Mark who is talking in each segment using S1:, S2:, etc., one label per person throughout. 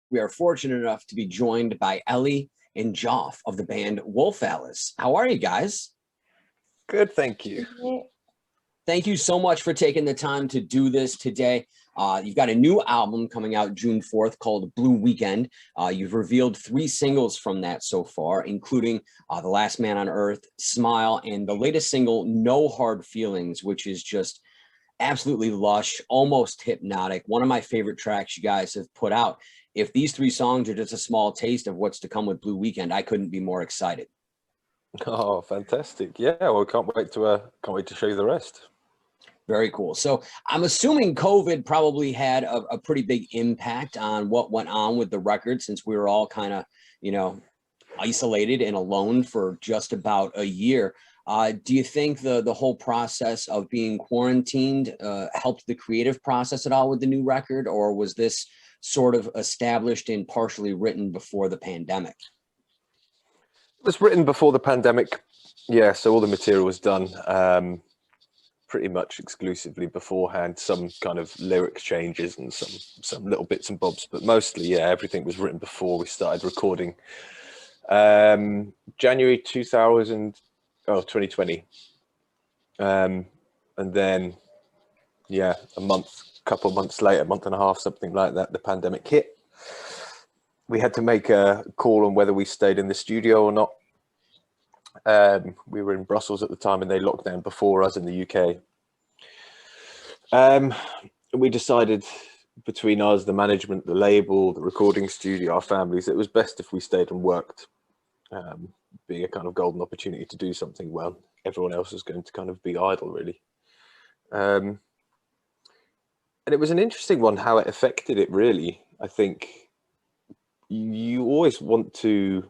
S1: we are fortunate enough to be joined by Ellie and Joff of the band Wolf Alice. How are you guys?
S2: Good, thank you.
S1: Thank you so much for taking the time to do this today. You've got a new album coming out June 4th called Blue Weekend. You've revealed 3 singles from that so far, including The Last Man on Earth, Smile, and the latest single, No Hard Feelings, which is just absolutely lush, almost hypnotic. One of my favorite tracks you guys have put out. If these 3 songs are just a small taste of what's to come with Blue Weekend, I couldn't be more excited.
S2: Oh, fantastic! Yeah, well, can't wait to show you the rest.
S1: Very cool. So I'm assuming COVID probably had a pretty big impact on what went on with the record, since we were all kind of, isolated and alone for just about a year. Do you think the whole process of being quarantined helped the creative process at all with the new record, or was this sort of established and partially written before the pandemic?
S2: It was written before the pandemic, yeah. So all the material was done pretty much exclusively beforehand. Some kind of lyric changes and some little bits and bobs, but mostly, yeah, everything was written before we started recording. January 2020, and then, yeah, couple of months later, month and a half, something like that, the pandemic hit. We had to make a call on whether we stayed in the studio or not. We were in Brussels at the time, and they locked down before us in the UK. We decided between us, the management, the label, the recording studio, our families, it was best if we stayed and worked, being a kind of golden opportunity to do something well. Everyone else was going to kind of be idle, really. And it was an interesting one, how it affected it, really. I think you always want to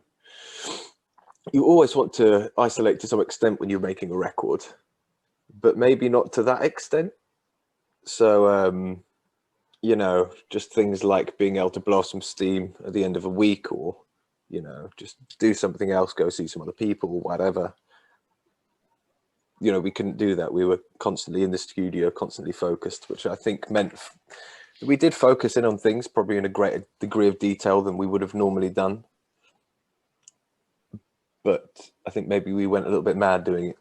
S2: isolate to some extent when you're making a record, but maybe not to that extent. So, just things like being able to blow some steam at the end of a week, or, just do something else, go see some other people, whatever. We couldn't do that. We were constantly in the studio, constantly focused, which I think meant we did focus in on things probably in a greater degree of detail than we would have normally done. But I think maybe we went a little bit mad doing it.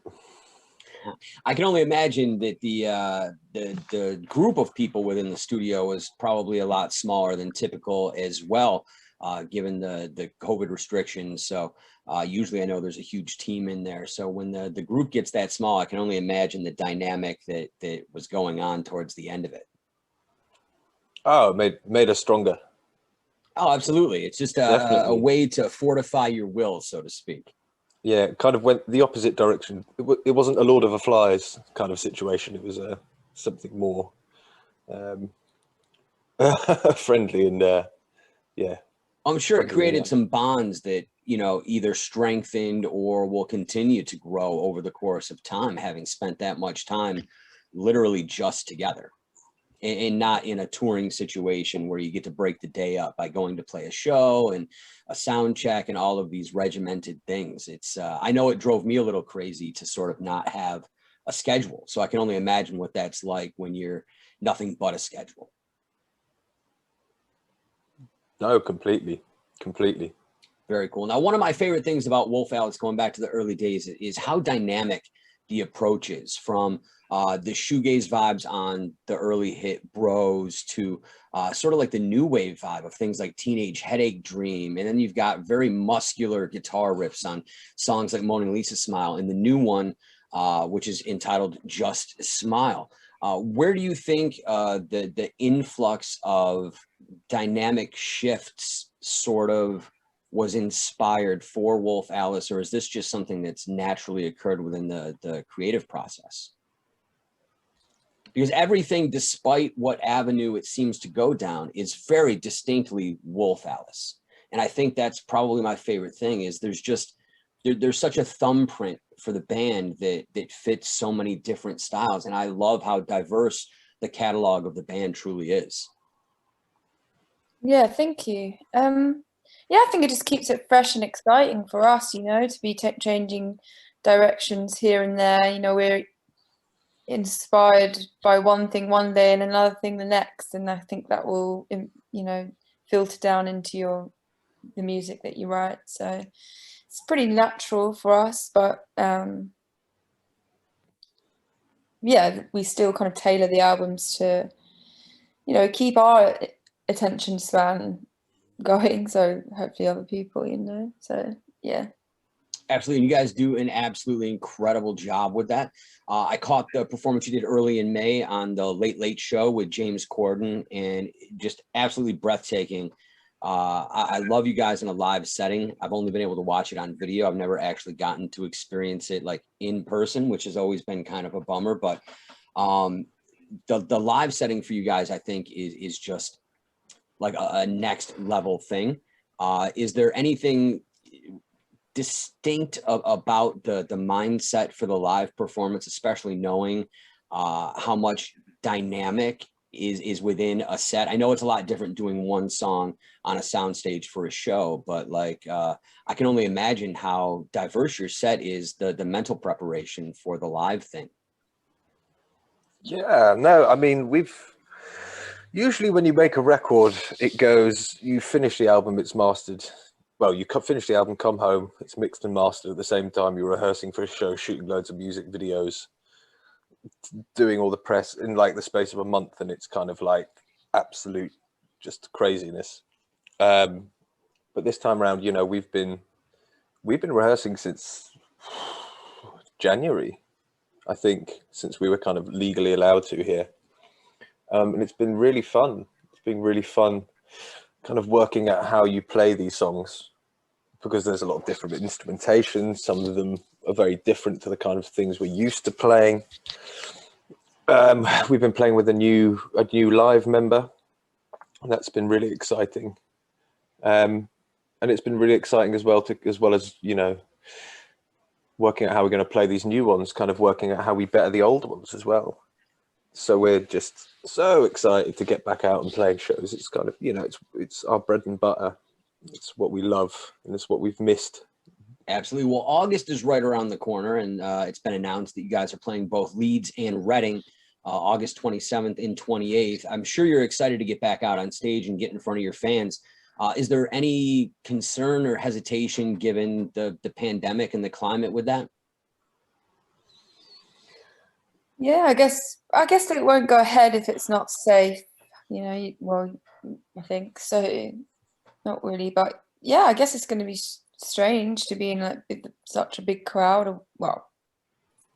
S1: I can only imagine that the group of people within the studio was probably a lot smaller than typical as well, given the COVID restrictions. So usually I know there's a huge team in there. So when the group gets that small, I can only imagine the dynamic that was going on towards the end of it.
S2: Oh, it made us stronger.
S1: Oh, absolutely. It's just a way to fortify your will, so to speak.
S2: Yeah, it kind of went the opposite direction. It wasn't a Lord of the Flies kind of situation. It was something more friendly and yeah.
S1: I'm sure it created some bonds that, either strengthened or will continue to grow over the course of time, having spent that much time literally just together. And not in a touring situation where you get to break the day up by going to play a show and a sound check and all of these regimented things. It's I know it drove me a little crazy to sort of not have a schedule. So I can only imagine what that's like when you're nothing but a schedule.
S2: No, completely.
S1: Very cool. Now, one of my favorite things about Wolf Alice, going back to the early days, is how dynamic the approach is, from the shoegaze vibes on the early hit Bros to sort of like the new wave vibe of things like Teenage Headache Dream. And then you've got very muscular guitar riffs on songs like Mona Lisa Smile, and the new one, which is entitled Just Smile. Where do you think the influx of dynamic shifts sort of was inspired for Wolf Alice, or is this just something that's naturally occurred within the creative process? Because everything, despite what avenue it seems to go down, is very distinctly Wolf Alice. And I think that's probably my favorite thing, is there's such a thumbprint for the band that fits so many different styles. And I love how diverse the catalog of the band truly is.
S3: Yeah, thank you. Yeah, I think it just keeps it fresh and exciting for us, to be changing directions here and there. We're inspired by one thing one day and another thing the next, and I think that will, filter down into the music that you write. So it's pretty natural for us, but yeah, we still kind of tailor the albums to, you know, keep our attention span going. So hopefully other people, you know, so yeah.
S1: Absolutely. And you guys do an absolutely incredible job with that. I caught the performance you did early in May on the Late Late Show with James Corden, and just absolutely breathtaking. I love you guys in a live setting. I've only been able to watch it on video. I've never actually gotten to experience it like in person, which has always been kind of a bummer. But the live setting for you guys, I think, is just like a next level thing. Is there anything distinct about the mindset for the live performance, especially knowing how much dynamic is within a set? I know it's a lot different doing one song on a soundstage for a show, but like I can only imagine how diverse your set is, the mental preparation for the live thing.
S2: Yeah, no, I mean, usually when you make a record, it goes, you finish the album, it's mastered. Well, you finish the album, come home, it's mixed and mastered at the same time. You're rehearsing for a show, shooting loads of music videos, doing all the press in like the space of a month, and it's kind of like absolute just craziness. But this time around, you know, we've been rehearsing since January, I think, since we were kind of legally allowed to here. And it's been really fun. It's been really fun kind of working out how you play these songs, because there's a lot of different instrumentation. Some of them are very different to the kind of things we're used to playing. We've been playing with a new live member, and that's been really exciting. And it's been really exciting as well as, you know, working out how we're going to play these new ones, kind of working out how we better the old ones as well. So we're just so excited to get back out and playing shows. It's kind of, you know, it's our bread and butter. It's what we love, and it's what we've missed.
S1: Absolutely. Well, August is right around the corner, and it's been announced that you guys are playing both Leeds and Reading, August 27th and 28th. I'm sure you're excited to get back out on stage and get in front of your fans. Is there any concern or hesitation given the pandemic and the climate with that?
S3: Yeah, I guess it won't go ahead if it's not safe, you know. Well, I think so. Not really, but yeah, I guess it's going to be strange to be in such a big crowd. Well,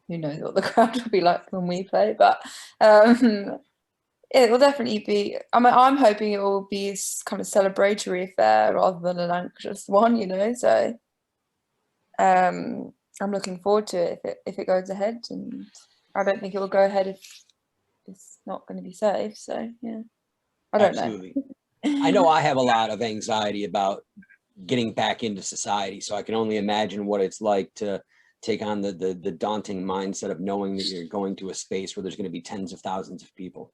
S3: who knows what the crowd will be like when we play, but it will definitely be. I mean, I'm hoping it will be a kind of celebratory affair rather than an anxious one, you know. So I'm looking forward to it if it goes ahead, and I don't think it will go ahead if it's not going to be safe. So yeah, I don't
S1: Absolutely.
S3: know.
S1: I know I have a lot of anxiety about getting back into society, so I can only imagine what it's like to take on the daunting mindset of knowing that you're going to a space where there's going to be tens of thousands of people.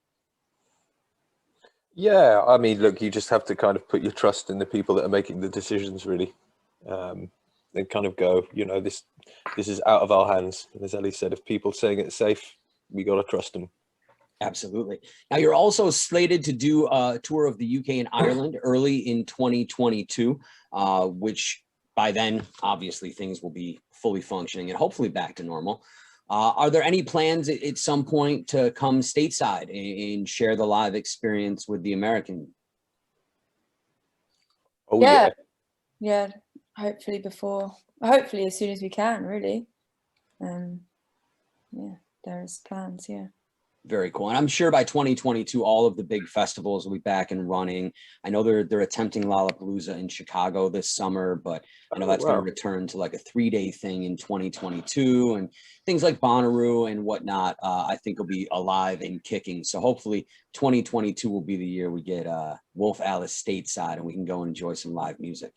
S2: Yeah, I mean, look, you just have to kind of put your trust in the people that are making the decisions, really. And kind of go, you know, this is out of our hands. And as Ellie said, if people saying it's safe, we got to trust them.
S1: Absolutely. Now, you're also slated to do a tour of the UK and Ireland early in 2022, which by then, obviously, things will be fully functioning and hopefully back to normal. Are there any plans at some point to come stateside and share the live experience with the American?
S2: Oh,
S3: Yeah, yeah. Hopefully as soon as we can, really. Yeah, there's plans. Yeah.
S1: Very cool. And I'm sure by 2022, all of the big festivals will be back and running. I know they're attempting Lollapalooza in Chicago this summer, but I know that's going to return to like a 3-day thing in 2022, and things like Bonnaroo and whatnot, I think will be alive and kicking. So hopefully 2022 will be the year we get Wolf Alice stateside and we can go and enjoy some live music.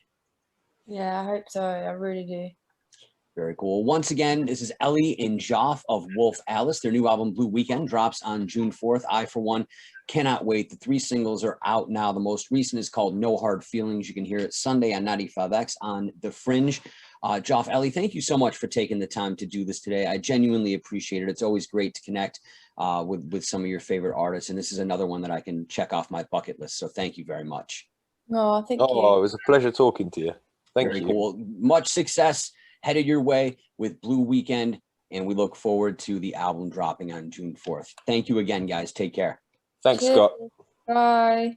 S3: Yeah, I hope so. I really do.
S1: Very cool. Once again, this is Ellie and Joff of Wolf Alice. Their new album, Blue Weekend, drops on June 4th. I, for one, cannot wait. The 3 singles are out now. The most recent is called No Hard Feelings. You can hear it Sunday on 95X on The Fringe. Joff Ellie, thank you so much for taking the time to do this today. I genuinely appreciate it. It's always great to connect with some of your favorite artists. And this is another one that I can check off my bucket list. So thank you very much.
S3: Oh, thank
S2: Oh, it
S3: you.
S2: was a pleasure talking to you. Thank
S1: Very
S2: you.
S1: cool. Much success headed your way with Blue Weekend, and we look forward to the album dropping on June 4th. Thank you again, guys. Take care.
S2: Thanks,
S3: Cheers.
S2: Scott.
S3: Bye.